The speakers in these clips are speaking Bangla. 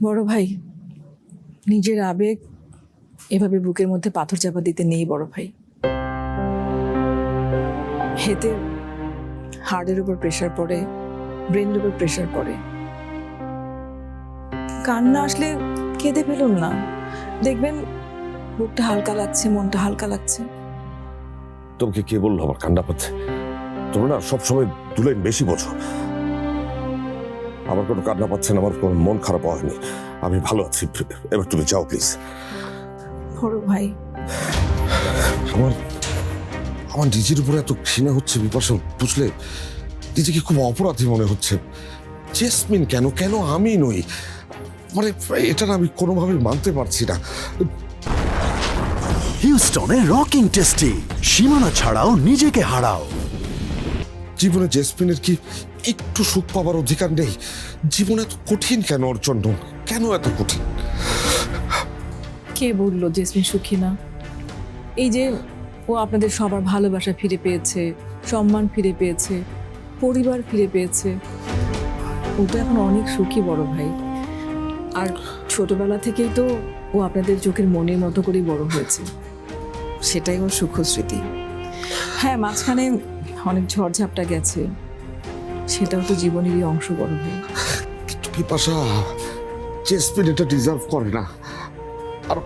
বড় ভাই, নিজের আবেগ এভাবে বুকের মধ্যে পাথর চাপা দিতে নেই বড় ভাই। হেতে হার্টের উপর প্রেশার পড়ে, ব্রেনের উপর প্রেশার পড়ে। কান্না আসলে কেঁদে ফেলুন না, দেখবেন বুকটা হালকা লাগছে, মনটা হালকা লাগছে। তোমাকে কে বললো আমার কান্না পাচ্ছে? তোমরা না সবসময় দুলাইন বেশি বোঝো। আমার কোনো কান্না পাচ্ছে না, আমার কোনো মন খারাপ হয়নি, আমি ভালো আছি। এবার তুমি যাও প্লিজ। বড় ভাই, আমার আমার নিজের উপরে এত ঘৃণা হচ্ছে বিপাশা, বুঝলে? নিজেকে খুব অপরাধী মনে হচ্ছে। জেসমিন কেন কেন আমি নই, মানে এটা না আমি কোনোভাবেই মানতে পারছি না। হিউস্টনে রকিং টেস্টি, সীমানা ছাড়াও নিজেকে হারাও। জীবনে জেসমিনের কি একটু সুখ পাবার অধিকার নেই? জীবন এত কঠিন কেন ওর জন্য? কেন এত কঠিন? কে বললো জেসমিন সুখী না? এই যে ও আপনাদের সবার ভালোবাসা ফিরে পেয়েছে, সম্মান ফিরে পেয়েছে, পরিবার ফিরে পেয়েছে, ওটা এখন অনেক সুখী বড় ভাই। আর ছোটবেলা থেকেই তো ও আপনাদের চোখের মনের মতো করেই বড় হয়েছে, সেটাই ওর সুখ স্মৃতি। হ্যাঁ, মাঝখানে অনেক ঝড়ঝাপটা গেছে, সেটাও তো জীবনেরই অংশ বড় ভাই। কিন্তু বিপাশা, জেসমিন এটা ডিজার্ভ করে না। আর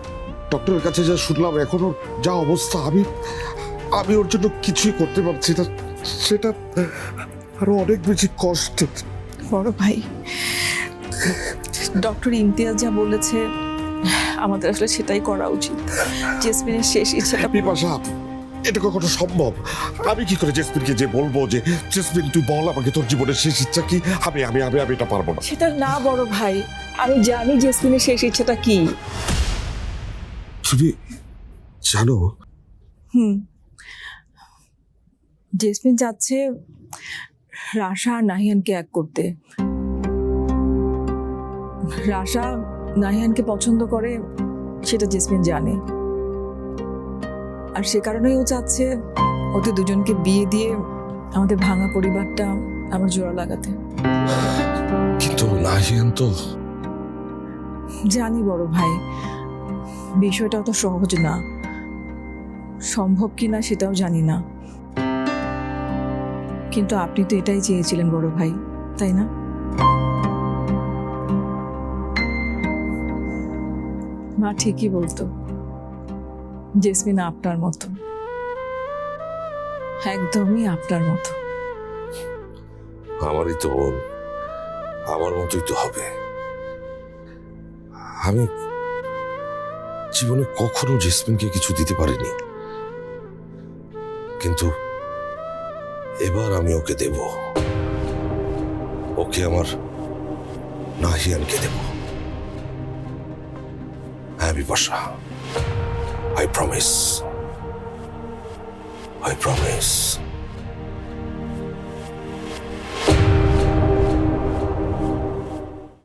ডক্টরের কাছে যা শুনলাম, এখন ওর যা অবস্থা, আমি ওর জন্য কিছুই করতে পারছি না। সেটা আরো অনেক বেশি কষ্টের। বড় ভাই, ডক্টর ইমতিয়াজ যা বলেছে আমাদের আসলে সেটাই করা উচিত। জেসমিনের শেষ ইচ্ছাটা। বিপাশা, এটা কখনো সম্ভব? আমি কি করে জেসমিনকে যে বলবো যে জেসমিন তুই বল আমাকে তোর জীবনের শেষ ইচ্ছা কি? আমি আমি আমি আমি এটা পারবো না। সেটা না বড় ভাই, আমি জানি জেসমিনের শেষ ইচ্ছাটা কি। তুমি জানো? জেসমিন চাচ্ছে রাশা আর নাহিয়ানকে এক করতে। রাশা নাহিয়ানকে পছন্দ করে, সেটা জেসমিন জানে, আর সে কারণেই ও চাচ্ছে ওদের দুজনকে বিয়ে দিয়ে আমাদের ভাঙা পরিবারটা আবার জোড়া লাগাতে। কিন্তু নাহিয়ান তো। জানি বড় ভাই, বিষয়টা তো সহজ না, সম্ভব কিনা সেটাও জানি না, কিন্তু আপনি তো এটাই চেয়েছিলেন বড় ভাই, তাই না? মা ঠিকই বলতো, জেসমিন আপনার মতো, একদমই আপনার মতো। আমারই তো বোন, আমার মতোই তো হবে। আমি জীবনে কখনো জেসমিনকে কিছু দিতে পারিনি, কিন্তু এবার আমি ওকে দেব। ওকে আমার নাহিয়ানকে দেব। হ্যাঁ বিপাশা, I promise.